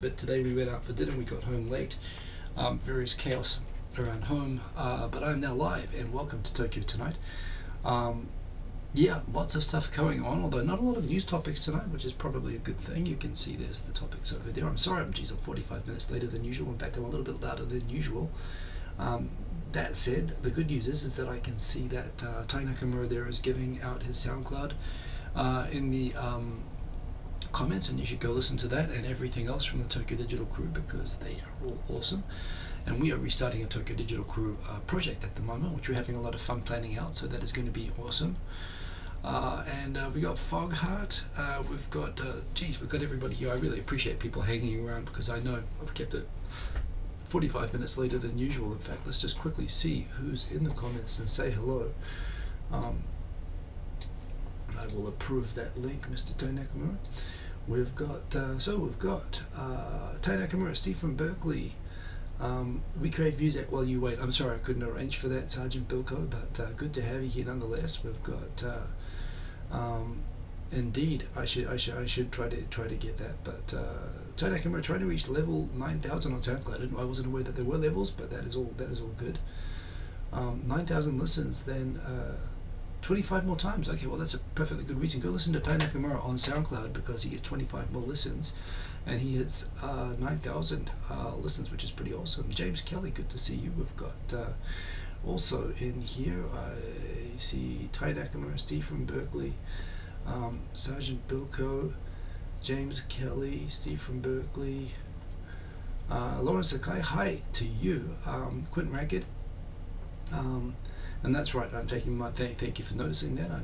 But today we went out for dinner, we got home late, various chaos around home, but I'm now live and welcome to Tokyo Tonight. Yeah, lots of stuff going on, although not a lot of news topics tonight, which is probably a good thing. You can see there's the topics over there. I'm sorry, I'm 45 minutes later than usual. In fact, I'm a little bit louder than usual. That said, the good news is that I can see that Tai Nakamura there is giving out his SoundCloud in the comments, and you should go listen to that and everything else from the Tokyo Digital crew because they are all awesome. And we are restarting a Tokyo Digital crew project at the moment, which we're having a lot of fun planning out, so that is going to be awesome. And we got Fogheart, we've got we've got everybody here. I really appreciate people hanging around because I know I've kept it 45 minutes later than usual. In fact, let's just quickly see who's in the comments and say hello. I will approve that link, Mr. Tai Nakamura. We've got Tai Nakamura, Steve from Berkeley. We crave music while you wait. I'm sorry I couldn't arrange for that, Sergeant Bilko, but good to have you here nonetheless. We've got indeed, I should try to get that, but Tai Nakamura trying to reach level 9,000 on SoundCloud. I wasn't aware that there were levels, but that is all good. 9,000 listens, then 25 more times. Okay, well that's a perfectly good reason. Go listen to Tai Nakamura on SoundCloud because he gets 25 more listens, and he hits 9,000 listens, which is pretty awesome. James Kelly, good to see you. We've got also in here, I see Tai Nakamura, Steve from Berkeley, Sergeant Bilko, James Kelly, Steve from Berkeley, Lawrence Sakai, hi to you, Quentin Ragged. And that's right, I'm taking my, thank you for noticing that, I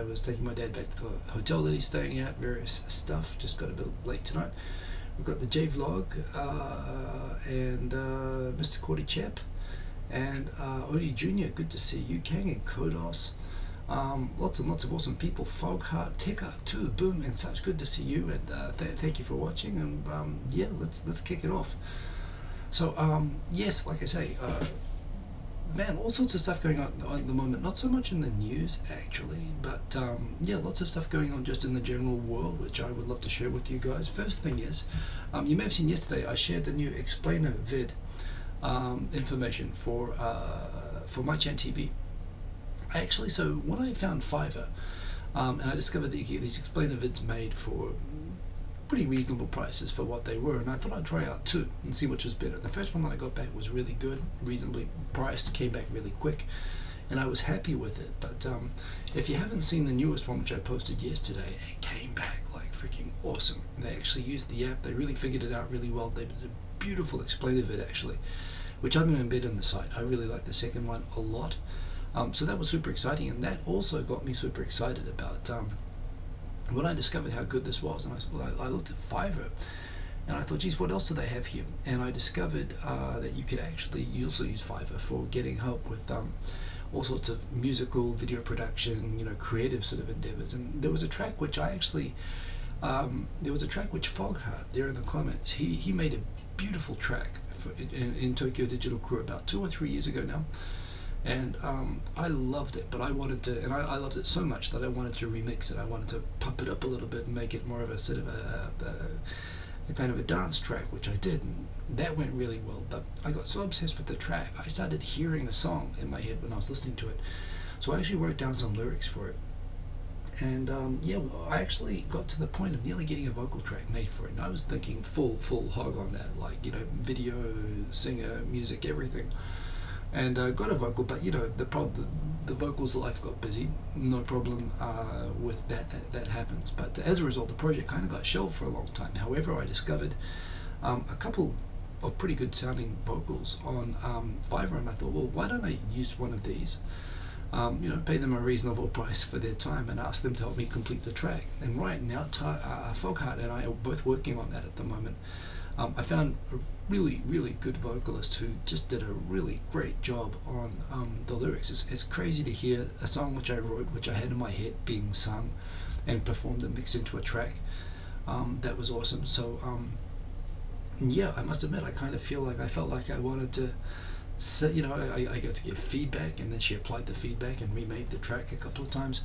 was taking my dad back to the hotel that he's staying at, various stuff, just got a bit late tonight. We've got the J-Vlog, and Mr. Cordy Chap, and Odie Jr., good to see you, Kang and Kodos, lots and lots of awesome people, Fogheart, Tekka too, Boom and such, good to see you, and thank you for watching, and yeah, let's kick it off. So, yes, like I say, man, all sorts of stuff going on at the moment, not so much in the news actually, but yeah, lots of stuff going on just in the general world, which I would love to share with you guys. First thing is, you may have seen yesterday I shared the new explainer vid information for MyChan TV. So when I found Fiverr, and I discovered that you get these explainer vids made for pretty reasonable prices for what they were, and I thought I'd try out two and see which was better. The first one that I got back was really good, reasonably priced, came back really quick, and I was happy with it. But if you haven't seen the newest one, which I posted yesterday, it came back like freaking awesome. They actually used the app, they really figured it out really well. They did a beautiful explainer vid actually, which I'm going to embed on the site. I really like the second one a lot. So that was super exciting, and that also got me super excited about when I discovered how good this was. And I looked at Fiverr and I thought, geez, what else do they have here? And I discovered that you could actually also use Fiverr for getting help with all sorts of musical, video production, creative sort of endeavors. And there was a track which Fogheart there in the comments, he made a beautiful track in Tokyo Digital Crew about 2 or 3 years ago now. And I loved it, but I wanted to, and I loved it so much that I wanted to remix it. I wanted to pump it up a little bit and make it more of a sort of a kind of a dance track, which I did, and that went really well. But I got so obsessed with the track, I started hearing the song in my head when I was listening to it. So I actually wrote down some lyrics for it. And yeah, well, I actually got to the point of nearly getting a vocal track made for it. And I was thinking full hog on that, like, video, singer, music, everything. And got a vocal, but the vocals life got busy. No problem with that happens. But as a result, the project kind of got shelved for a long time. However, I discovered a couple of pretty good sounding vocals on Fiverr, and I thought, well, why don't I use one of these? Pay them a reasonable price for their time and ask them to help me complete the track. And right now, Fogheart and I are both working on that at the moment. I found a really good vocalist who just did a really great job on the lyrics. It's crazy to hear a song which I wrote, which I had in my head, being sung and performed and mixed into a track. That was awesome. So yeah, I must admit, I kind of felt like I wanted to, I got to give feedback, and then she applied the feedback and remade the track a couple of times.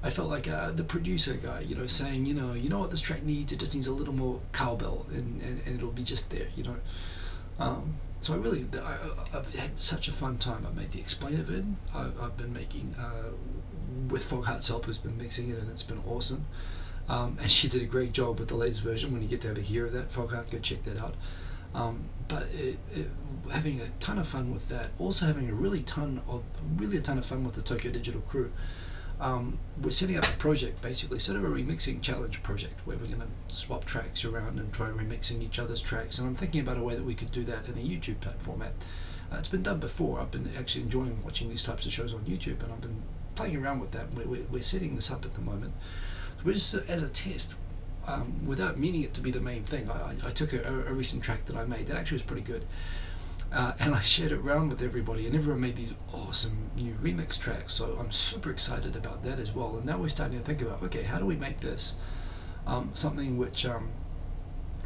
I felt like the producer guy, you know, saying, you know what this track needs? It just needs a little more cowbell, and it'll be just there, you know. So I've had such a fun time. I made the explainer vid. I've been making with Foghart's help, who's been mixing it, and it's been awesome. And she did a great job with the latest version. When you get to have a hear of that, Foghart, go check that out. But having a ton of fun with that. Also having a ton of fun with the Tokyo Digital crew. We're setting up a project, basically, sort of a remixing challenge project, where we're going to swap tracks around and try remixing each other's tracks. And I'm thinking about a way that we could do that in a YouTube type format. It's been done before. I've been actually enjoying watching these types of shows on YouTube, and I've been playing around with that. We're setting this up at the moment. So we're just as a test, without meaning it to be the main thing. I took a recent track that I made that actually was pretty good, and I shared it around with everybody, and everyone made these awesome new remix tracks. So I'm super excited about that as well. And now we're starting to think about, okay, how do we make this something which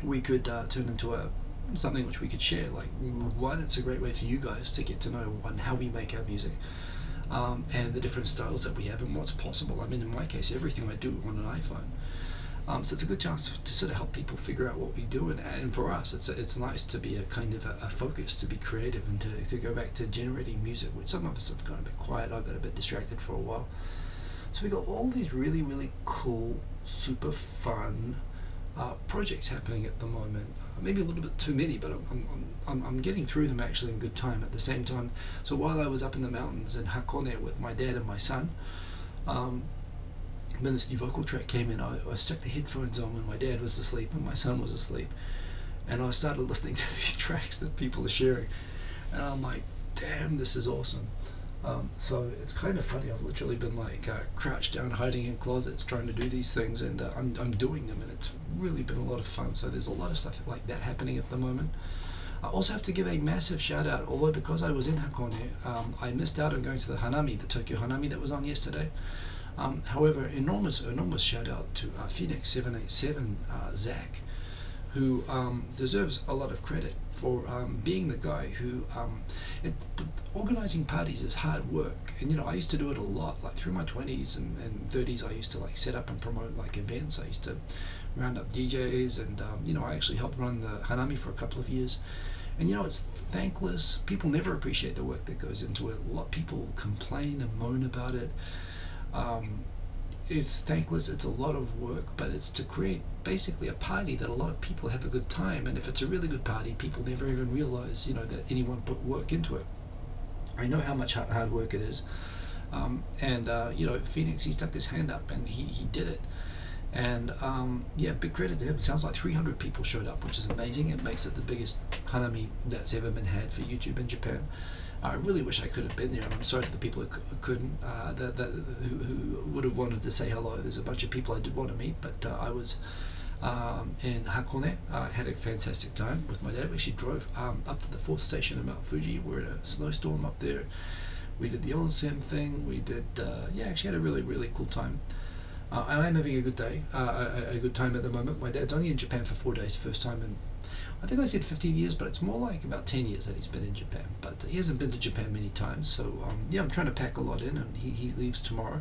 we could turn into something which we could share. Like, one, it's a great way for you guys to get to know how we make our music, and the different styles that we have and what's possible. I mean, in my case, everything I do on an iPhone. So it's a good chance to sort of help people figure out what we do, and for us, it's nice to be a kind of a focus, to be creative, and to go back to generating music, which some of us have gone a bit quiet. I got a bit distracted for a while. So we got all these really, really cool, super fun projects happening at the moment. Maybe a little bit too many, but I'm getting through them actually in good time at the same time. So while I was up in the mountains in Hakone with my dad and my son, when this new vocal track came in, I stuck the headphones on when my dad was asleep and my son was asleep, and I started listening to these tracks that people are sharing, and I'm like, damn, this is awesome. So it's kind of funny. I've literally been like crouched down, hiding in closets, trying to do these things, and I'm doing them, and it's really been a lot of fun. So there's a lot of stuff like that happening at the moment. I also have to give a massive shout out, although because I was in Hakone, I missed out on going to the Hanami, the Tokyo Hanami that was on yesterday. However, enormous shout out to Phoenix 787 Zach, who deserves a lot of credit for being the guy who organizing parties is hard work. And you know, I used to do it a lot, like through my 20s and 30s. I used to like set up and promote like events. I used to round up DJs, and you know, I actually helped run the Hanami for a couple of years. And you know, it's thankless. People never appreciate the work that goes into it. A lot of people complain and moan about it. It's thankless, it's a lot of work, but it's to create basically a party that a lot of people have a good time. And if it's a really good party, people never even realize, you know, that anyone put work into it. I know how much hard work it is. You know, Phoenix, he stuck his hand up and he did it. And yeah, big credit to him. It sounds like 300 people showed up, which is amazing. It makes it the biggest Hanami that's ever been had for YouTube in Japan. I really wish I could have been there, and I'm sorry to the people who couldn't, who would have wanted to say hello. There's a bunch of people I did want to meet, but I was in Hakone. I had a fantastic time with my dad. We actually drove up to the 4th station of Mount Fuji. We're in a snowstorm up there. We did the onsen thing. We did, yeah, actually had a really, really cool time. I am having a good day, a good time at the moment. My dad's only in Japan for 4 days, first time in, I think I said 15 years, but it's more like about 10 years that he's been in Japan. But he hasn't been to Japan many times, so yeah, I'm trying to pack a lot in, and he leaves tomorrow.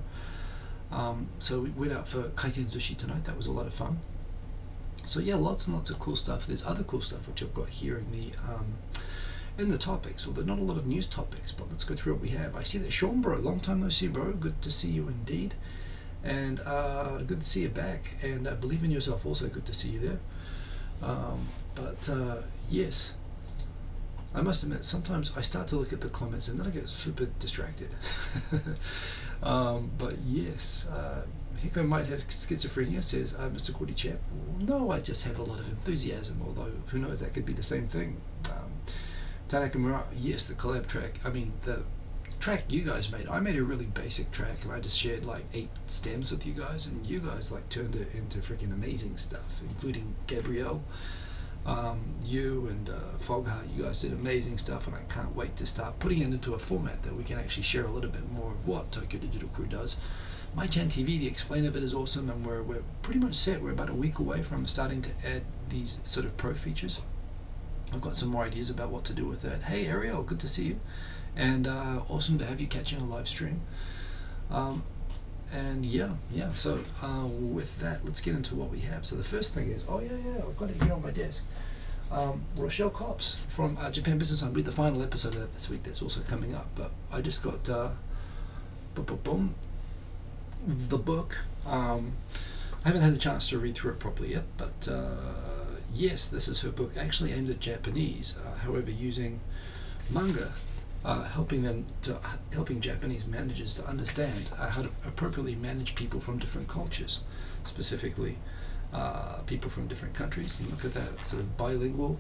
So we went out for kaiten sushi tonight. That was a lot of fun. So yeah, lots and lots of cool stuff. There's other cool stuff which I've got here in the topics, although not a lot of news topics, but let's go through what we have. I see that Sean, bro, long time no see, bro. Good to see you indeed. And good to see you back, and believe in yourself, also good to see you there. Yes, I must admit, sometimes I start to look at the comments and then I get super distracted. But yes, Hiko might have schizophrenia, says Mr. Cordy Chap. No, I just have a lot of enthusiasm, although who knows, that could be the same thing. Tanaka Mura, yes, the collab track. I mean, the track you guys made, I made a really basic track, and I just shared like 8 stems with you guys, and you guys like turned it into freaking amazing stuff, including Gabrielle, you and Foghart. You guys did amazing stuff, and I can't wait to start putting it into a format that we can actually share a little bit more of what Tokyo Digital Crew does. MyChan TV, the explain of it is awesome, and we're pretty much set. We're about a week away from starting to add these sort of pro features. I've got some more ideas about what to do with that. Hey Ariel, good to see you. And awesome to have you catching a live stream. And yeah, so with that, let's get into what we have. So the first thing is, I've got it here on my desk. Rochelle Cops from Japan Business Time. Read the final episode of that this week. That's also coming up. But I just got the book. I haven't had a chance to read through it properly yet, but yes, this is her book, actually aimed at Japanese. However, using manga, helping Japanese managers to understand how to appropriately manage people from different cultures, specifically people from different countries. And look at that, sort of bilingual,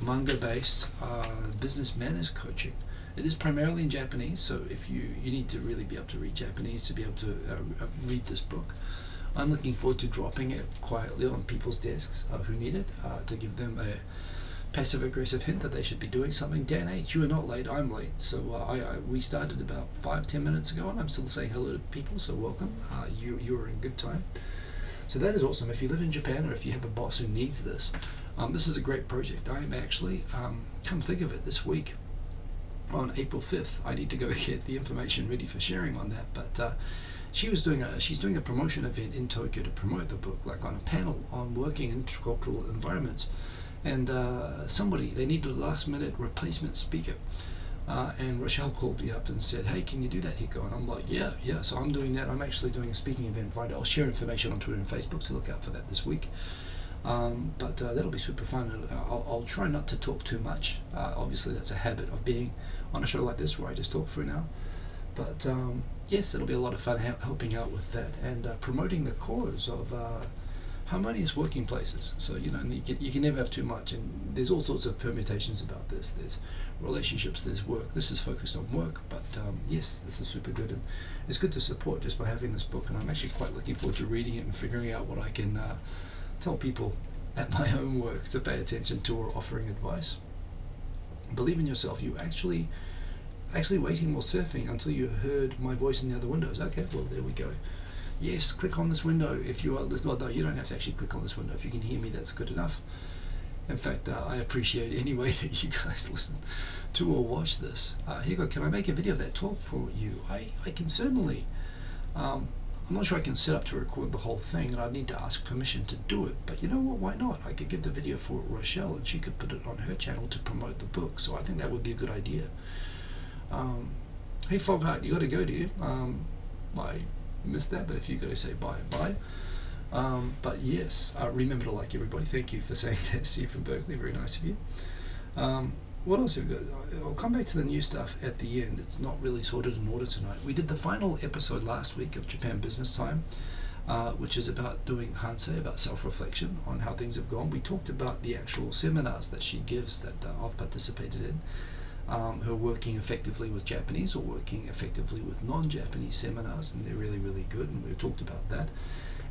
manga-based business manners coaching. It is primarily in Japanese, so if you need to really be able to read Japanese to be able to read this book. I'm looking forward to dropping it quietly on people's desks who need it, to give them a passive-aggressive hint that they should be doing something. Dan H, you are not late, I'm late. So we started about 5-10 minutes ago, and I'm still saying hello to people, so welcome. You're in good time. So that is awesome. If you live in Japan, or if you have a boss who needs this, this is a great project. I am actually, come think of it, this week, on April 5th, I need to go get the information ready for sharing on that, but she's doing a promotion event in Tokyo to promote the book, like on a panel on working in intercultural environments, and they needed a last-minute replacement speaker, and Rochelle called me up and said, hey, can you do that, Hiko? And I'm like, yeah, so I'm doing that. I'm actually doing a speaking event Friday. I'll share information on Twitter and Facebook, so look out for that this week. But that'll be super fun. I'll try not to talk too much. Obviously, that's a habit of being on a show like this where I just talk for an hour. But yes, it'll be a lot of fun helping out with that and promoting the cause of harmonious working places. So you can never have too much, and there's all sorts of permutations about this. There's relationships, there's work. This is focused on work, but yes, this is super good, and it's good to support just by having this book. And I'm actually quite looking forward to reading it and figuring out what I can tell people at my own work to pay attention to, or offering advice. Believe in yourself. You actually waiting while surfing until you heard my voice in the other windows. Okay, well, there we go. Yes, click on this window if you are listening. Well, no, you don't have to actually click on this window. If you can hear me, that's good enough. In fact, I appreciate any way that you guys listen to or watch this. Here you go. Can I make a video of that talk for you? I can certainly. I'm not sure I can set up to record the whole thing, and I'd need to ask permission to do it. But you know what? Why not? I could give the video for Rochelle, and she could put it on her channel to promote the book. So I think that would be a good idea. Hey Foghart, you got to go, do you? I missed that, but if you got to say bye. But yes, remember to like everybody. Thank you for saying that. See you from Berkeley. Very nice of you. What else have we got? I'll come back to the new stuff at the end. It's not really sorted in order tonight. We did the final episode last week of Japan Business Time, which is about doing Hansei, about self-reflection on how things have gone. We talked about the actual seminars that she gives that I've participated in, her working effectively with Japanese or working effectively with non-Japanese seminars, and they're really, really good, and we talked about that.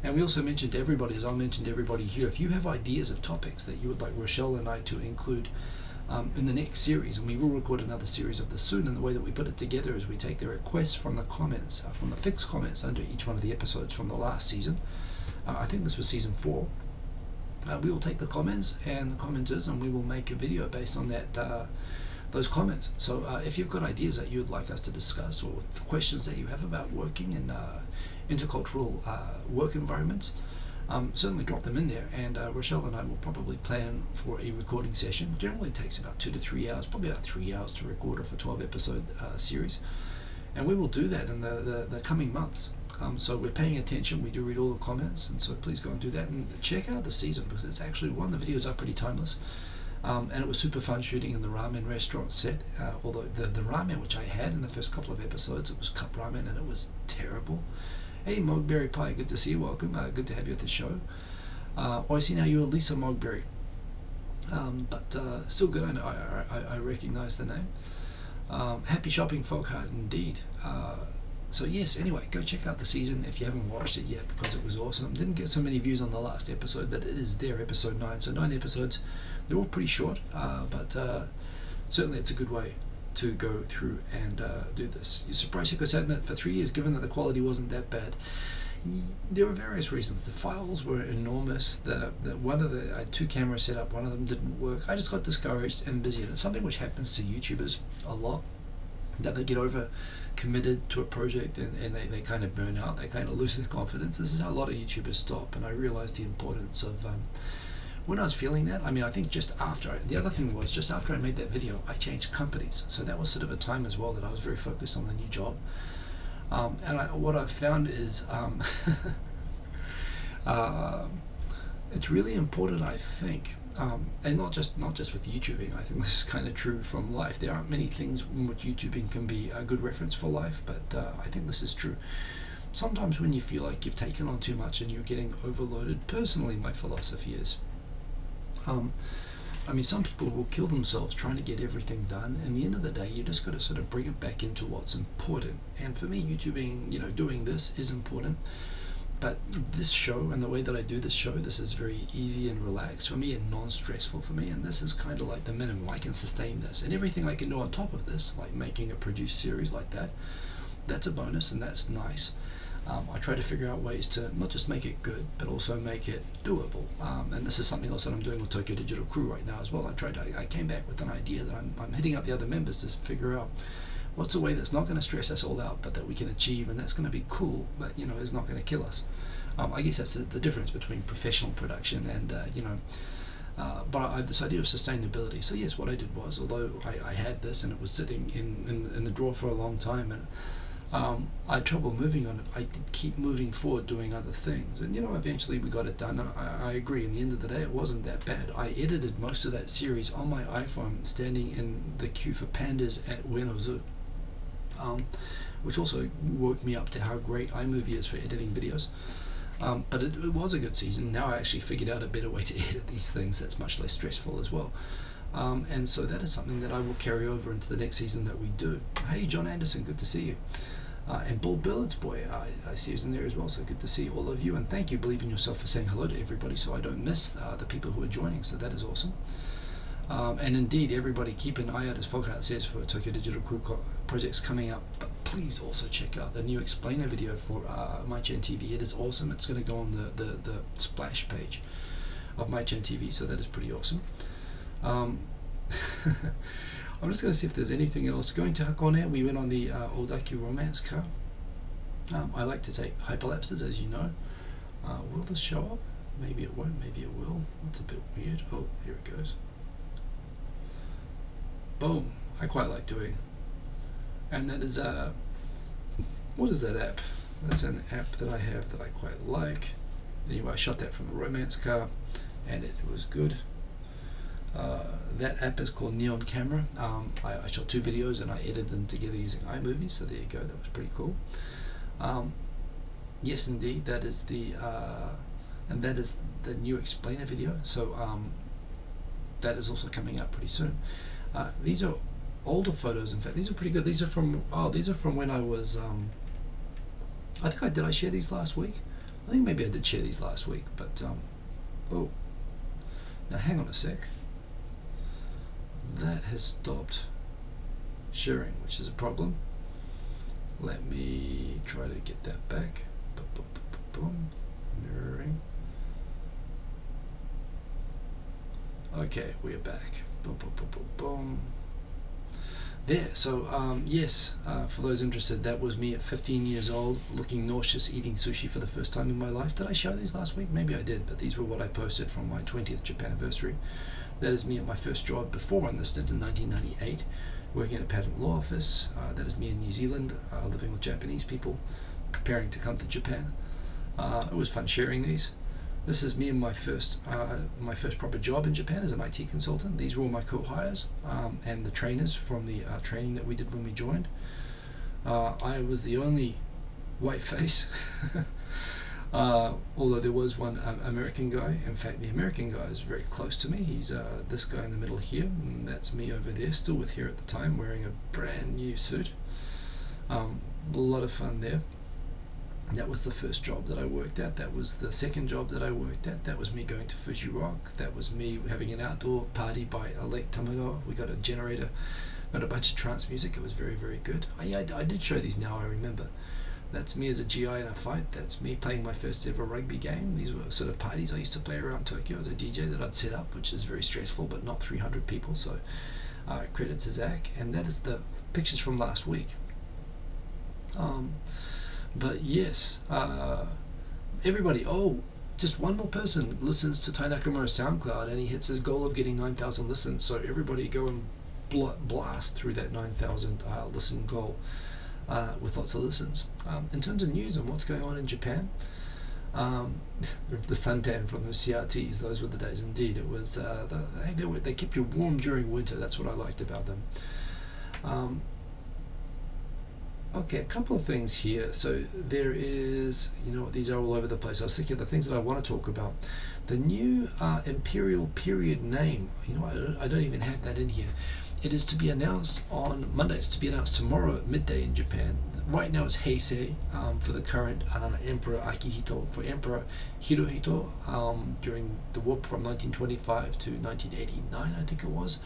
And we also mentioned everybody, as I mentioned everybody here, if you have ideas of topics that you would like Rochelle and I to include in the next series, and we will record another series of this soon, and the way that we put it together is we take the requests from the comments, from the fixed comments under each one of the episodes from the last season. I think this was season 4. We will take the comments and the commenters, and we will make a video based on that those comments. So if you've got ideas that you would like us to discuss, or questions that you have about working in intercultural work environments, certainly drop them in there, and Rochelle and I will probably plan for a recording session. Generally it takes about 2 to 3 hours, probably about 3 hours to record off a 12 episode series, and we will do that in the coming months. So we're paying attention, we do read all the comments, and so please go and do that, and check out the season, because it's actually, one of the videos are pretty timeless. And it was super fun shooting in the ramen restaurant set, although the ramen which I had in the first couple of episodes, it was cup ramen, and it was terrible. Hey Mogberry Pie, good to see you, welcome, good to have you at the show. I see now you're Lisa Mogberry, but still good, I know, I recognize the name. Happy shopping Foghart, indeed. So yes, anyway, go check out the season if you haven't watched it yet, because it was awesome. Didn't get so many views on the last episode, but it is there, episode 9. So 9 episodes, they're all pretty short, but certainly it's a good way to go through and do this. You're surprised Hiko sat in it for 3 years, given that the quality wasn't that bad. There were various reasons. The files were enormous. I had 2 cameras set up, one of them didn't work. I just got discouraged and busy, and it's something which happens to YouTubers a lot. that they get over committed to a project and they kind of burn out, they kind of lose their confidence. This is how a lot of YouTubers stop, and I realized the importance of when I was feeling that. I mean, I think just after, the other thing was just after I made that video, I changed companies. So that was sort of a time as well that I was very focused on the new job. What I've found is it's really important, I think, and not just with YouTubing. I think this is kind of true from life. There aren't many things in which YouTubing can be a good reference for life, but I think this is true. Sometimes when you feel like you've taken on too much and you're getting overloaded, personally my philosophy is, I mean, some people will kill themselves trying to get everything done, and at the end of the day, you just got to sort of bring it back into what's important. And for me, YouTubing, you know, doing this is important. But this show and the way that I do this show, this is very easy and relaxed for me and non-stressful for me, and this is kind of like the minimum. I can sustain this, and everything I can do on top of this, like making a produced series like that, that's a bonus, and that's nice. I try to figure out ways to not just make it good, but also make it doable. And this is something else that I'm doing with Tokyo Digital Crew right now as well. I came back with an idea that I'm hitting up the other members to figure out what's a way that's not going to stress us all out, but that we can achieve, and that's going to be cool, but you know, is not going to kill us. I guess that's the difference between professional production and but this idea of sustainability. So yes, what I did was, although I had this and it was sitting in the drawer for a long time, and I had trouble moving on it, I did keep moving forward doing other things, and you know, eventually we got it done, and I agree, in the end of the day it wasn't that bad. I edited most of that series on my iPhone standing in the queue for pandas at Ueno Zoo, which also woke me up to how great iMovie is for editing videos. But it was a good season. Now I actually figured out a better way to edit these things that's much less stressful as well. And so that is something that I will carry over into the next season that we do. Hey, John Anderson, good to see you. And Bull Billard's boy, I see is in there as well, so good to see all of you. And thank you, Believe in Yourself, for saying hello to everybody so I don't miss the people who are joining, so that is awesome. And indeed, everybody keep an eye out, as Foghat says, for Tokyo Digital Crew projects coming up. But please also check out the new explainer video for MyChan TV. It is awesome. It's going to go on the splash page of MyChan TV, so that is pretty awesome. I'm just going to see if there's anything else. Going to Hakone, we went on the old Aki romance car. I like to take hyperlapses, as you know. Will this show up? Maybe it won't, maybe it will. That's a bit weird. Oh, here it goes. Boom. I quite like doing. And that is what is that app? That's an app that I have that I quite like. Anyway, I shot that from a romance car and it was good. That app is called Neon Camera. I shot 2 videos and I edited them together using iMovie, so there you go, that was pretty cool. Yes indeed, that is the and that is the new explainer video, so that is also coming out pretty soon. These are older photos. In fact, these are pretty good. These are from when I was I think did I share these last week? I think maybe I did share these last week, but oh, now hang on a sec, that has stopped sharing, which is a problem. Let me try to get that back. Boom, mirroring. Okay, we're back. Boom, boom, boom, boom, boom. There, so yes, for those interested, that was me at 15 years old, looking nauseous, eating sushi for the first time in my life. Did I show these last week? Maybe I did, but these were what I posted from my 20th Japan anniversary. That is me at my first job before enlisted in 1998, working at a patent law office. That is me in New Zealand, living with Japanese people, preparing to come to Japan. It was fun sharing these. This is me in my first proper job in Japan as an IT consultant. These were all my co-hires and the trainers from the training that we did when we joined. I was the only white face, although there was one American guy. In fact, the American guy is very close to me. He's this guy in the middle here, and that's me over there, still with hair at the time, wearing a brand new suit. A lot of fun there. That was the first job that I worked at. That was the second job that I worked at. That was me going to Fuji Rock. That was me having an outdoor party by Lake Tamagawa. We got a generator, got a bunch of trance music. It was very, very good. I did show these now, I remember. That's me as a GI in a fight. That's me playing my first ever rugby game. These were sort of parties I used to play around Tokyo as a DJ that I'd set up, which is very stressful, but not 300 people. So credit to Zach, and that is the pictures from last week. But yes, everybody, just one more person listens to Tai Nakamura's SoundCloud and he hits his goal of getting 9,000 listens. So everybody go and blast through that 9,000 listen goal with lots of listens. In terms of news and what's going on in Japan, the suntan from those CRTs, those were the days indeed. It was they kept you warm during winter. That's what I liked about them. Okay, a couple of things here. So there is, these are all over the place. I was thinking of the things that I want to talk about. The new imperial period name, I don't even have that in here. It is to be announced on Monday. It's to be announced tomorrow at midday in Japan. Right now it's Heisei for the current Emperor Akihito, for Emperor Hirohito during the war from 1925 to 1989, I think it was.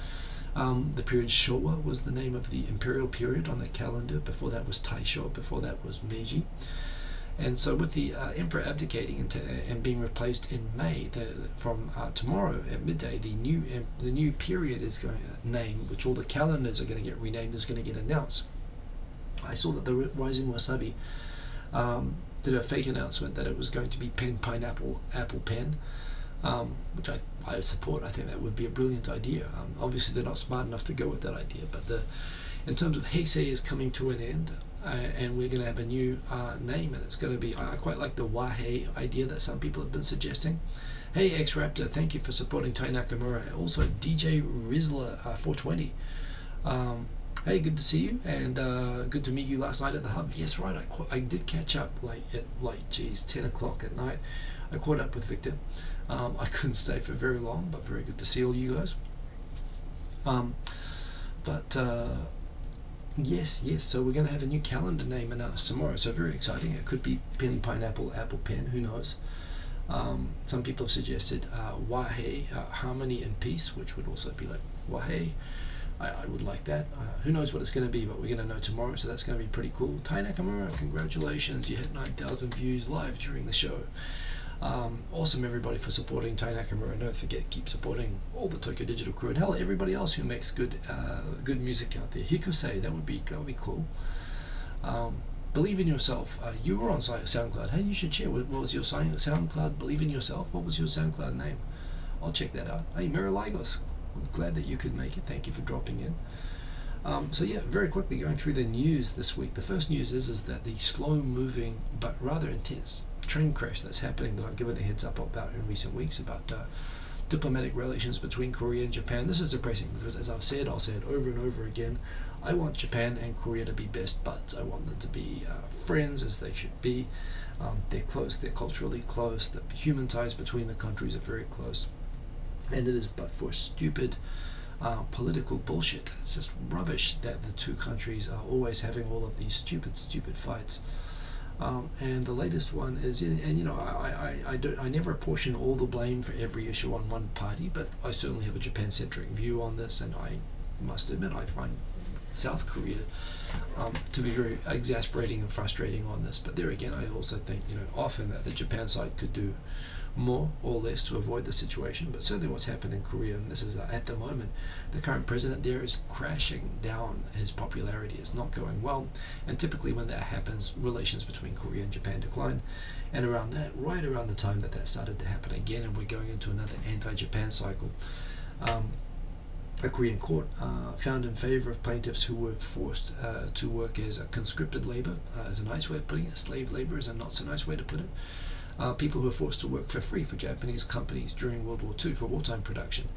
The period Showa was the name of the imperial period on the calendar. Before that was Taisho, before that was Meiji. And so with the emperor abdicating and being replaced in May, from tomorrow at midday, the new period is going to name, which all the calendars are going to get renamed, is going to get announced. I saw that the Rising Wasabi did a fake announcement that it was going to be pen, pineapple, apple, pen, which I support. I think that would be a brilliant idea. Obviously they're not smart enough to go with that idea, but in terms of Heisei is coming to an end, and we're going to have a new name, and it's going to be, I quite like the Wahei idea that some people have been suggesting. Hey X-Raptor, thank you for supporting Tai Nakamura. Also DJ Rizzler 420. Hey, good to see you, and good to meet you last night at the hub. Yes, right, I did catch up at 10 o'clock at night. I caught up with Victor. I couldn't stay for very long, but very good to see all you guys. Yes, so we're going to have a new calendar name announced tomorrow, so very exciting. It could be pen, pineapple, apple, pen, who knows. Some people have suggested Wahei, harmony and peace, which would also be like Wahei. I would like that. Who knows what it's going to be, but we're going to know tomorrow, so that's going to be pretty cool. Tai Nakamura, congratulations, you hit 9,000 views live during the show. Awesome, everybody, for supporting Tai Nakamura. Don't forget, keep supporting all the Tokyo Digital crew, and hell, everybody else who makes good music out there. Hikusei, that would be cool. Believe in yourself. You were on SoundCloud. Hey, you should share. What was your SoundCloud? Believe in yourself. What was your SoundCloud name? I'll check that out. Hey, Miraligos, glad that you could make it. Thank you for dropping in. So yeah, very quickly going through the news this week. The first news is that the slow-moving but rather intense train crash that's happening, that I've given a heads up about in recent weeks, about diplomatic relations between Korea and Japan. This is depressing because, as I've said, I'll say it over and over again, I want Japan and Korea to be best buds. I want them to be friends, as they should be. They're close, they're culturally close, the human ties between the countries are very close, and it is but for stupid political bullshit. It's just rubbish that the two countries are always having all of these stupid fights. And the latest one is, I never apportion all the blame for every issue on one party, but I certainly have a Japan-centric view on this, and I must admit I find South Korea to be very exasperating and frustrating on this. But there again, I also think, often that the Japan side could do more or less to avoid the situation, but certainly what's happened in Korea, and this is at the moment, the current president there is crashing down. His popularity is not going well, and typically when that happens, relations between Korea and Japan decline, and right around the time that started to happen again, and we're going into another anti-Japan cycle, a Korean court found in favor of plaintiffs who were forced to work as a conscripted labor, as a nice way of putting it. Slave labor is a not so nice way to put it. People who are forced to work for free for Japanese companies during World War II for wartime production.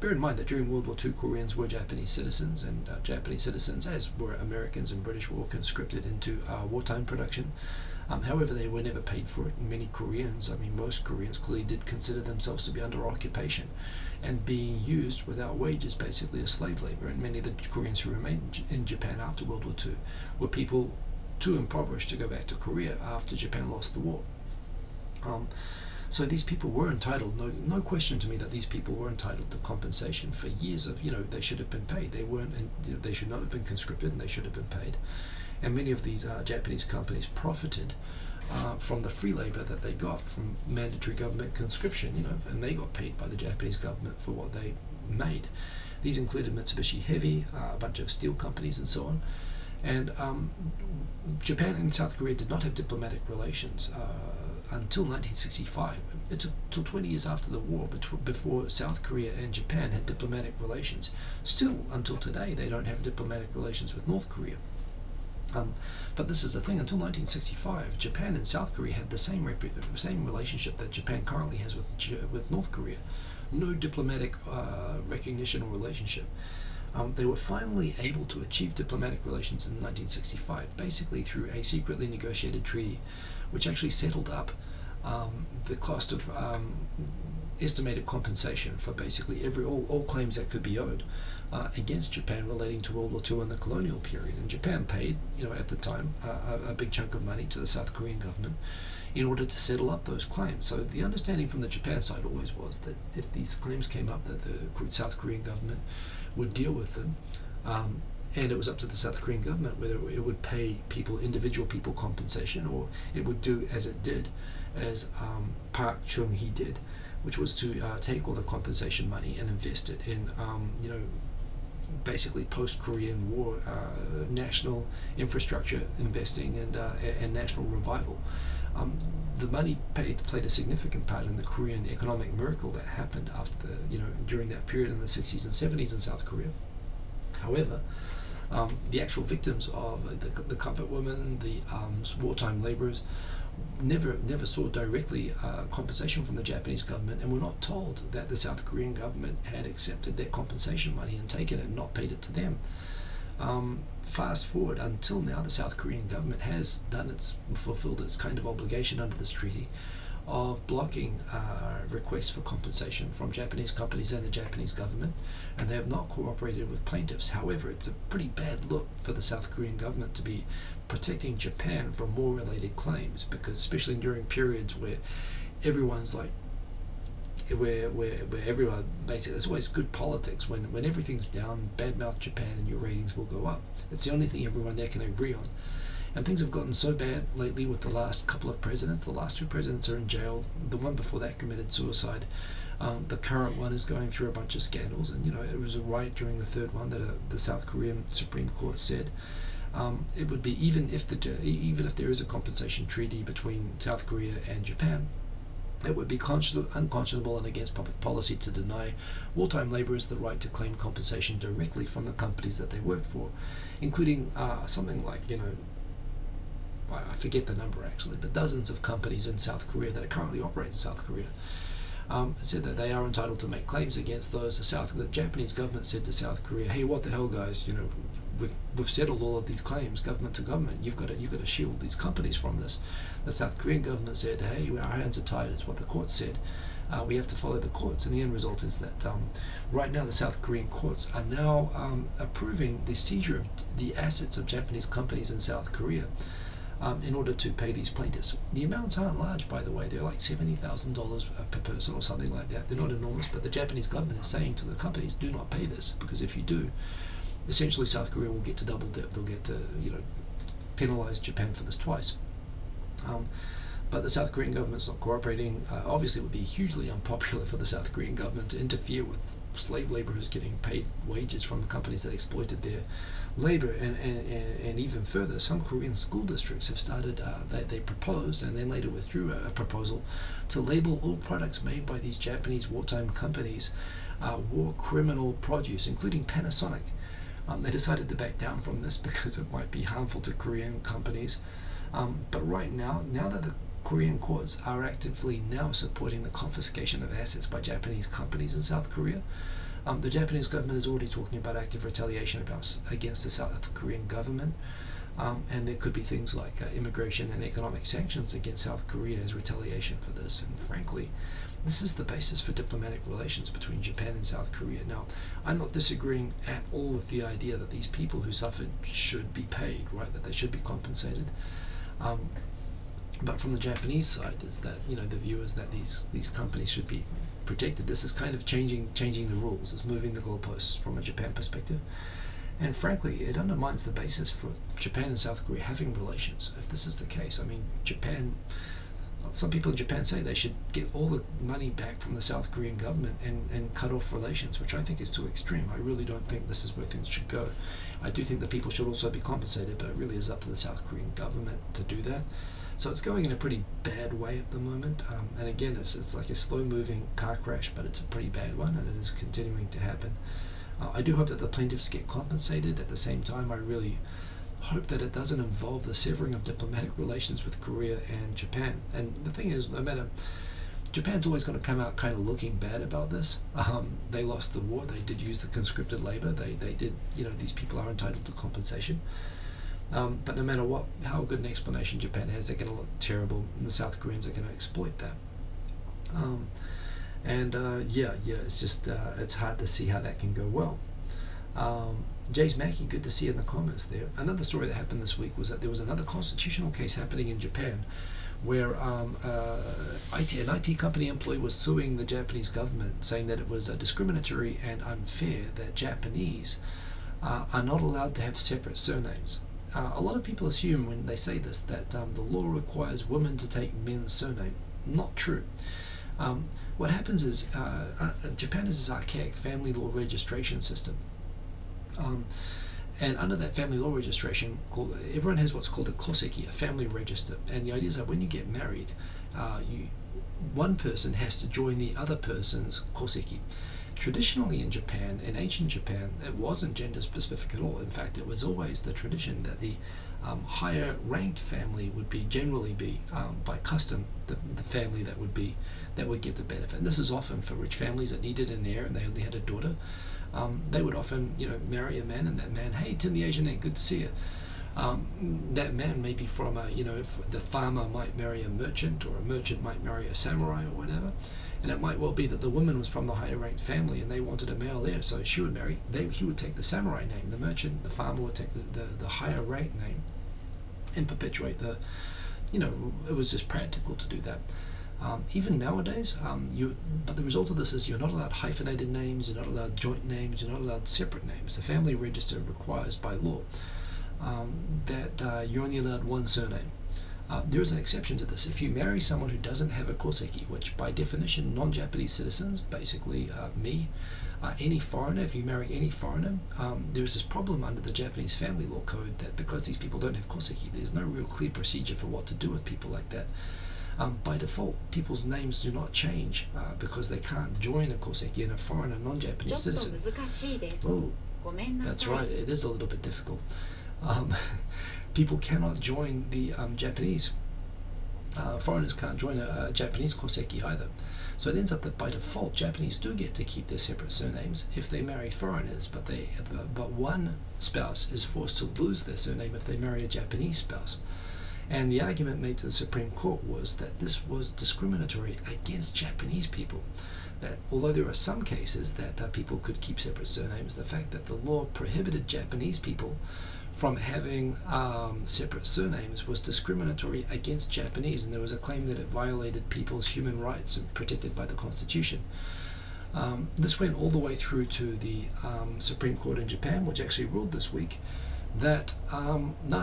Bear in mind that during World War II, Koreans were Japanese citizens, and Japanese citizens, as were Americans and British, were conscripted into wartime production. However, they were never paid for it. Many Koreans, most Koreans, clearly did consider themselves to be under occupation and being used without wages, basically as slave labor. And many of the Koreans who remained in Japan after World War II were people too impoverished to go back to Korea after Japan lost the war. So these people were entitled, no question to me that these people were entitled to compensation for years of, they should have been paid. They weren't, and they should not have been conscripted, and they should have been paid. And many of these Japanese companies profited from the free labor that they got from mandatory government conscription, and they got paid by the Japanese government for what they made. These included Mitsubishi Heavy, a bunch of steel companies and so on. And Japan and South Korea did not have diplomatic relations until 1965. It took till 20 years after the war before South Korea and Japan had diplomatic relations. Still, until today, they don't have diplomatic relations with North Korea. But this is the thing, until 1965, Japan and South Korea had the same relationship that Japan currently has with North Korea. No diplomatic recognition or relationship. They were finally able to achieve diplomatic relations in 1965, basically through a secretly negotiated treaty, which actually settled up the cost of estimated compensation for basically all claims that could be owed against Japan relating to World War II and the colonial period. And Japan paid, at the time, a big chunk of money to the South Korean government in order to settle up those claims. So the understanding from the Japan side always was that if these claims came up, that the South Korean government would deal with them, and it was up to the South Korean government whether it would pay individual people compensation, or it would do as it did, as Park Chung-hee did, which was to take all the compensation money and invest it in, basically post-Korean War national infrastructure investing and national revival. The money played a significant part in the Korean economic miracle that happened after during that period in the 60s and 70s in South Korea. However, the actual victims of the comfort women, the wartime laborers, never saw directly compensation from the Japanese government, and were not told that the South Korean government had accepted their compensation money and taken it and not paid it to them. Fast forward until now, the South Korean government has fulfilled its kind of obligation under this treaty of blocking requests for compensation from Japanese companies and the Japanese government, and they have not cooperated with plaintiffs. However, it's a pretty bad look for the South Korean government to be protecting Japan from war-related claims, because especially during periods where everyone's like, where everyone basically, it's always good politics when everything's down, badmouth Japan and your ratings will go up. It's the only thing everyone there can agree on. And things have gotten so bad lately with the last couple of presidents. The last two presidents are in jail. The one before that committed suicide. The current one is going through a bunch of scandals, and it was a right during the third one that the South Korean Supreme Court said it would be, even if there is a compensation treaty between South Korea and Japan, it would be unconscionable and against public policy to deny wartime laborers the right to claim compensation directly from the companies that they work for, including something like, I forget the number actually, but dozens of companies in South Korea that currently operate in South Korea said that they are entitled to make claims against those. The Japanese government said to South Korea, hey, what the hell, guys, we've settled all of these claims, government to government. You've got to shield these companies from this. The South Korean government said, hey, our hands are tied. It's what the court said. We have to follow the courts. And the end result is that right now the South Korean courts are now approving the seizure of the assets of Japanese companies in South Korea in order to pay these plaintiffs. The amounts aren't large, by the way. They're like $70,000 per person or something like that. They're not enormous, but the Japanese government is saying to the companies, do not pay this, because if you do, essentially South Korea will get to double dip. They'll get to penalize Japan for this twice. But the South Korean government's not cooperating. Obviously, it would be hugely unpopular for the South Korean government to interfere with slave laborers getting paid wages from the companies that exploited their labor. And even further, some Korean school districts have started, they proposed and then later withdrew a proposal to label all products made by these Japanese wartime companies war criminal produce, including Panasonic. They decided to back down from this because it might be harmful to Korean companies. But right now that the Korean courts are actively now supporting the confiscation of assets by Japanese companies in South Korea, the Japanese government is already talking about active retaliation against the South Korean government, and there could be things like immigration and economic sanctions against South Korea as retaliation for this. And frankly, this is the basis for diplomatic relations between Japan and South Korea. Now, I'm not disagreeing at all with the idea that these people who suffered should be paid, right? That they should be compensated. But from the Japanese side, is that the view is that these companies should be protected. This is kind of changing the rules. It's moving the goalposts from a Japan perspective. And frankly, it undermines the basis for Japan and South Korea having relations. If this is the case, I mean, Japan, some people in Japan say they should get all the money back from the South Korean government and cut off relations, which I think is too extreme. I really don't think this is where things should go. I do think that people should also be compensated, but it really is up to the South Korean government to do that. So it's going in a pretty bad way at the moment, and again, it's like a slow-moving car crash, but it's a pretty bad one, and it is continuing to happen. I do hope that the plaintiffs get compensated. At the same time, I really hope that it doesn't involve the severing of diplomatic relations with Korea and Japan. And the thing is, no matter, Japan's always going to come out kind of looking bad about this. They lost the war. They did use the conscripted labor. They did, these people are entitled to compensation. But no matter how good an explanation Japan has, they're going to look terrible, and the South Koreans are going to exploit that. It's just it's hard to see how that can go well. Jay's Mackie, good to see you in the comments there. Another story that happened this week was that there was another constitutional case happening in Japan where an IT company employee was suing the Japanese government, saying that it was discriminatory and unfair that Japanese are not allowed to have separate surnames. A lot of people assume when they say this that the law requires women to take men's surname. Not true. What happens is Japan has this archaic family law registration system. And under that family law registration, everyone has what's called a koseki, a family register. And the idea is that when you get married, one person has to join the other person's koseki. Traditionally in Japan, in ancient Japan, it wasn't gender specific at all. In fact, it was always the tradition that the higher ranked family would generally be by custom the family that would get the benefit. And this is often for rich families that needed an heir and they only had a daughter. They would often, marry a man, and that man, hey, Tim the Asian, good to see you. That man may be from the farmer might marry a merchant, or a merchant might marry a samurai or whatever. And it might well be that the woman was from the higher ranked family and they wanted a male heir, so she would marry, he would take the samurai name, the merchant, the farmer would take the higher ranked name and perpetuate it was just practical to do that. Even nowadays, but the result of this is you're not allowed hyphenated names, you're not allowed joint names, you're not allowed separate names. The family register requires by law that you're only allowed one surname. There is an exception to this. If you marry someone who doesn't have a koseki, which by definition non-Japanese citizens, basically any foreigner, if you marry any foreigner, there's this problem under the Japanese family law code that because these people don't have koseki, there's no real clear procedure for what to do with people like that. By default, people's names do not change because they can't join a koseki in a foreign and non-Japanese citizen. Oh, that's right, it is a little bit difficult. People cannot join the Japanese. Foreigners can't join a Japanese koseki either. So it ends up that by default, Japanese do get to keep their separate surnames if they marry foreigners, but one spouse is forced to lose their surname if they marry a Japanese spouse. And the argument made to the Supreme Court was that this was discriminatory against Japanese people. That although there are some cases that people could keep separate surnames, the fact that the law prohibited Japanese people from having separate surnames was discriminatory against Japanese, and there was a claim that it violated people's human rights and protected by the Constitution. This went all the way through to the Supreme Court in Japan, which actually ruled this week that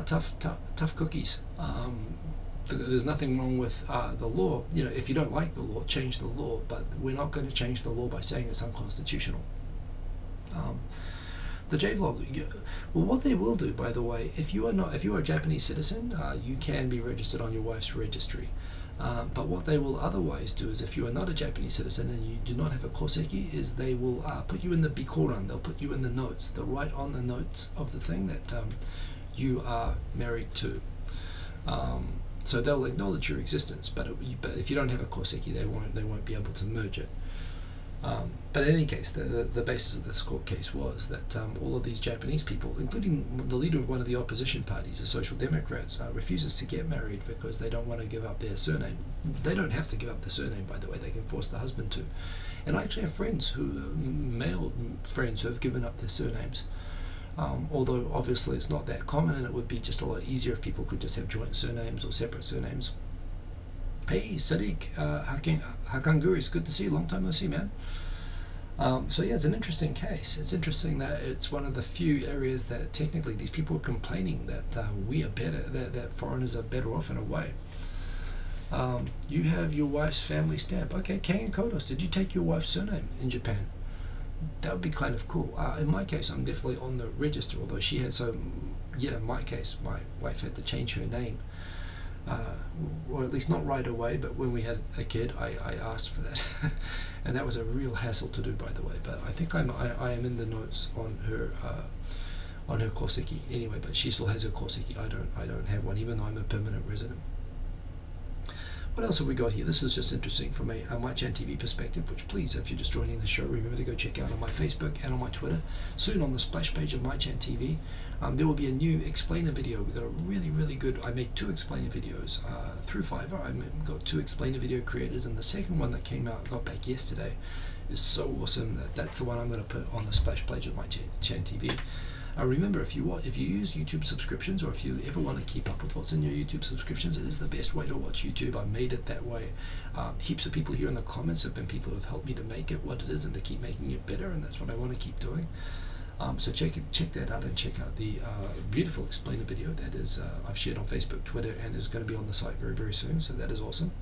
tough cookies. There's nothing wrong with the law. If you don't like the law, change the law, but we're not going to change the law by saying it's unconstitutional. The J-Vlog, well, what they will do, by the way, if you are a Japanese citizen, you can be registered on your wife's registry. But what they will otherwise do is, if you are not a Japanese citizen and you do not have a koseki, is they will put you in the bikoran. They'll put you in the notes. They'll write on the notes of the thing that you are married to. So they'll acknowledge your existence, but if you don't have a koseki, they won't be able to merge it. But in any case, the basis of this court case was that all of these Japanese people, including the leader of one of the opposition parties, the Social Democrats, refuses to get married because they don't want to give up their surname. They don't have to give up their surname, by the way. They can force the husband to. And I actually have friends male friends who have given up their surnames. Although obviously it's not that common, and it would be just a lot easier if people could just have joint surnames or separate surnames. Hey Sadiq, Hakanguri, it's good to see you, long time no see, man. So yeah, it's an interesting case. It's interesting that it's one of the few areas that technically these people are complaining that we are better, that foreigners are better off in a way. You have your wife's family stamp. Okay, Kang and Kodos, did you take your wife's surname in Japan? That would be kind of cool. In my case, I'm definitely on the register, although she had in my case, my wife had to change her name. Or at least not right away, but when we had a kid, I asked for that. And that was a real hassle to do, by the way. But I think I am in the notes on her koseki anyway, but she still has her koseki. I don't have one, even though I'm a permanent resident. What else have we got here? This is just interesting from a MyChan TV perspective, which please, if you're just joining the show, remember to go check out on my Facebook and on my Twitter. Soon on the splash page of MyChan TV, there will be a new explainer video. We've got a really, really good, I made 2 explainer videos through Fiverr. I've got 2 explainer video creators, and the second one that came out, got back yesterday, is so awesome that that's the one I'm going to put on the splash page of MyChan TV. Remember, if you use YouTube subscriptions, or if you ever want to keep up with what's in your YouTube subscriptions, it is the best way to watch YouTube. I made it that way. Heaps of people here in the comments have been people who have helped me to make it what it is and to keep making it better, and that's what I want to keep doing. So check that out, and check out the beautiful explainer video that is I've shared on Facebook, Twitter, and is going to be on the site very, very soon. So that is awesome.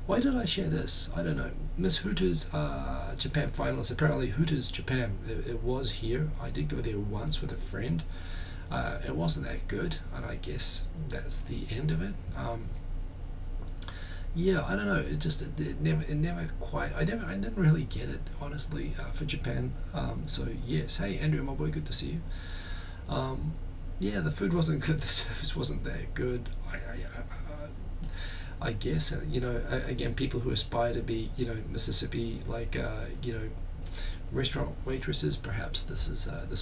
Why did I share this? I don't know. Miss Hooters Japan finalist. Apparently Hooters Japan, it was here. I did go there once with a friend. It wasn't that good, and I guess that's the end of it. Yeah, I don't know. It never quite. I didn't really get it, honestly, for Japan. So yes, hey Andrew, my boy, good to see you. Yeah, the food wasn't good. The service wasn't that good. I guess, again, people who aspire to be, Mississippi, restaurant waitresses, perhaps this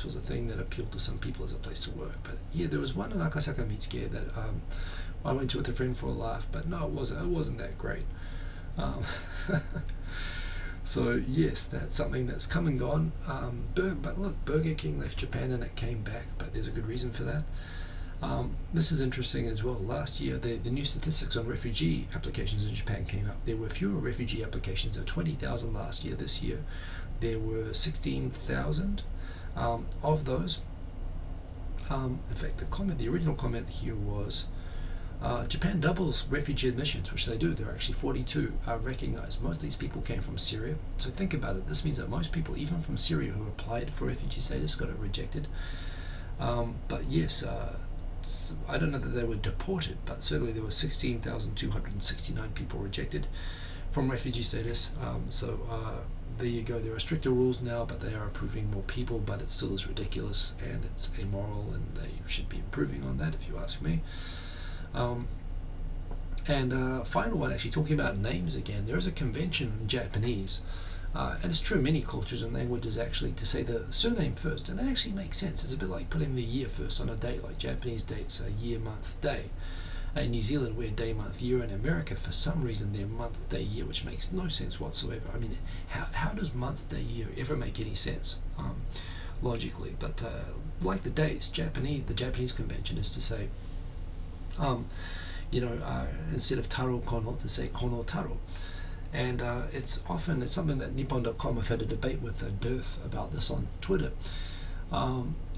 was a thing that appealed to some people as a place to work. But yeah, there was one in Akasaka Mitsuke that I went to with a friend for a laugh, but no, it wasn't that great. So yes, that's something that's come and gone. But look, Burger King left Japan and it came back, but there's a good reason for that. This is interesting as well. Last year, the new statistics on refugee applications in Japan came up. There were fewer refugee applications. There were 20,000 last year. This year, there were 16,000 of those. In fact, the original comment here was, Japan doubles refugee admissions, which they do. There are actually 42 recognized. Most of these people came from Syria. So think about it. This means that most people, even from Syria, who applied for refugee status, got it rejected. But yes, I don't know that they were deported, but certainly there were 16,269 people rejected from refugee status. There you go. There are stricter rules now, but they are approving more people, but it still is ridiculous and it's immoral, and they should be improving on that, if you ask me. Final one, actually talking about names again, there is a convention in Japanese, and it's true in many cultures and languages actually, to say the surname first, and it actually makes sense. It's a bit like putting the year first on a date, like Japanese dates are year, month, day. In New Zealand we're day, month, year. In America, for some reason, they're month, day, year, which makes no sense whatsoever. I mean, how does month, day, year ever make any sense logically? But like the dates, the Japanese convention is to say, instead of taro kono, to say kono taro. And it's something that Nippon.com, I've had a debate with Dearth about this on Twitter,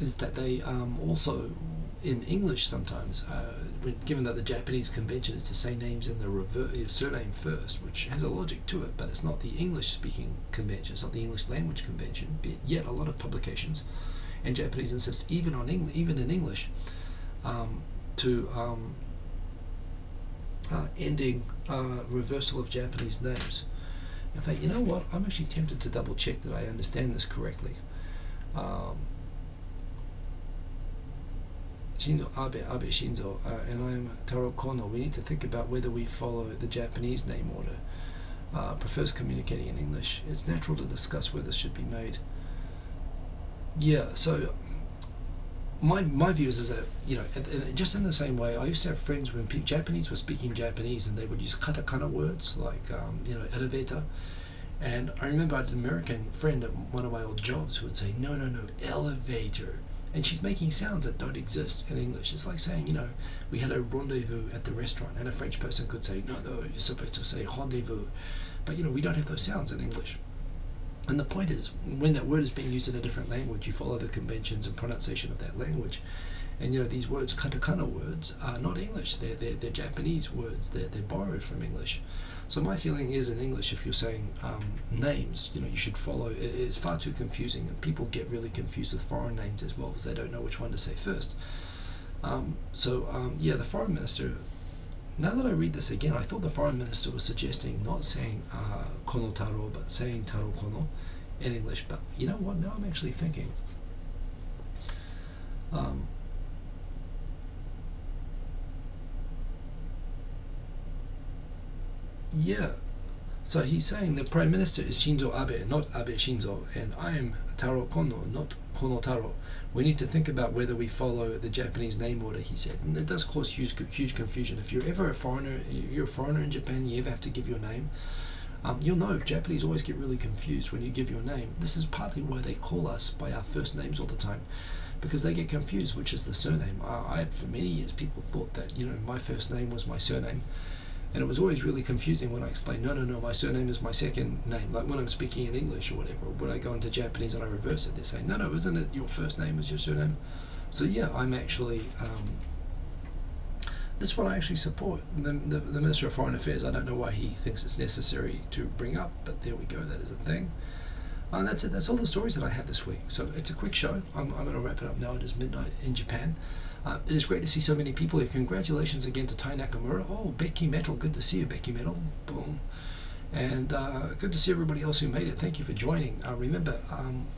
is that they also, in English sometimes, given that the Japanese convention is to say names in the surname first, which has a logic to it, but it's not the English-speaking convention, it's not the English language convention, but yet a lot of publications in Japanese insist, even in English, to ending reversal of Japanese names. In fact, you know what? I'm actually tempted to double check that I understand this correctly. Abe Shinzo, and I'm Taro Kono. We need to think about whether we follow the Japanese name order. Prefers communicating in English. It's natural to discuss where this should be made. Yeah, so my view is that, just in the same way, I used to have friends when Japanese were speaking Japanese and they would use katakana words like, elevator. And I remember I had an American friend at one of my old jobs who would say, no, elevator. And she's making sounds that don't exist in English. It's like saying, we had a rendezvous at the restaurant, and a French person could say, no, you're supposed to say rendezvous. But, we don't have those sounds in English. And the point is, when that word is being used in a different language, you follow the conventions and pronunciation of that language. And you know, these words, katakana words, are not English. They're Japanese words. They're borrowed from English. So my feeling is, in English, if you're saying names, you know, you should follow. It's far too confusing, and people get really confused with foreign names as well because they don't know which one to say first. Yeah, the foreign minister. Now that I read this again, I thought the foreign minister was suggesting not saying kono taro, but saying taro kono in English. But you know what? Now I'm actually thinking. Yeah, so he's saying the Prime Minister is Shinzo Abe, not Abe Shinzo, and I am Taro Kono, not Kono Taro. We need to think about whether we follow the Japanese name order, he said. And it does cause huge confusion. If you're ever a foreigner, you're a foreigner in Japan, you ever have to give your name, you'll know Japanese always get really confused when you give your name. This is partly why they call us by our first names all the time, because they get confused which is the surname. I for many years, people thought that, you know, my first name was my surname. And it was always really confusing when I explained, no, my surname is my second name. Like when I'm speaking in English or whatever, or when I go into Japanese and I reverse it, they say, no, isn't it your first name is your surname? So yeah, I'm actually, this one I actually support. The Minister of Foreign Affairs, I don't know why he thinks it's necessary to bring up, but there we go, that is a thing. And that's it, that's all the stories that I have this week. So it's a quick show. I'm going to wrap it up now. It is midnight in Japan. It is great to see so many people here. Congratulations again to Tai Nakamura. Oh, Becky Metal, good to see you, Becky Metal. Boom. And good to see everybody else who made it. Thank you for joining. Remember,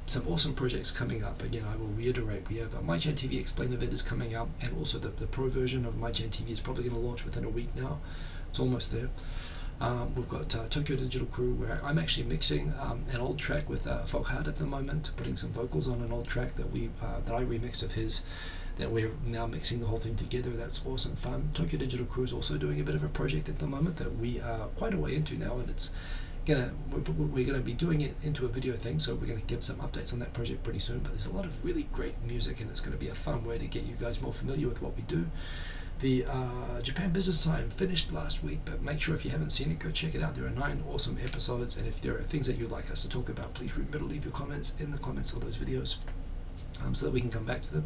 some awesome projects coming up. Again, I will reiterate, we have MyChan TV Explain event is coming up, and also the pro version of MyChan TV is probably going to launch within a week now. It's almost there. We've got Tokyo Digital Crew, where I'm actually mixing an old track with Folk Hard at the moment, putting some vocals on an old track that I remixed of his, that we're now mixing the whole thing together. That's awesome fun. Tokyo Digital Crew is also doing a bit of a project at the moment that we are quite a way into now, and we're gonna be doing it into a video thing, so we're gonna get some updates on that project pretty soon. But there's a lot of really great music, and it's gonna be a fun way to get you guys more familiar with what we do. The Japan Business Time finished last week, but make sure if you haven't seen it, go check it out. There are 9 awesome episodes, and if there are things that you'd like us to talk about, please remember to leave your comments in the comments of those videos, so that we can come back to them.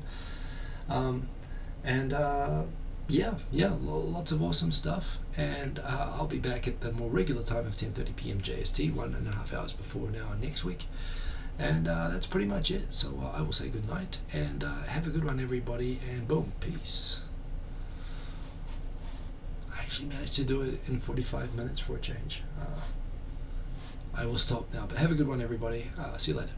Yeah, lots of awesome stuff, and I'll be back at the more regular time of 10:30 p.m. JST, 1.5 hours before now next week. And that's pretty much it. So I will say good night, and have a good one, everybody, and boom, peace. I actually managed to do it in 45 minutes for a change. I will stop now, but have a good one, everybody. See you later.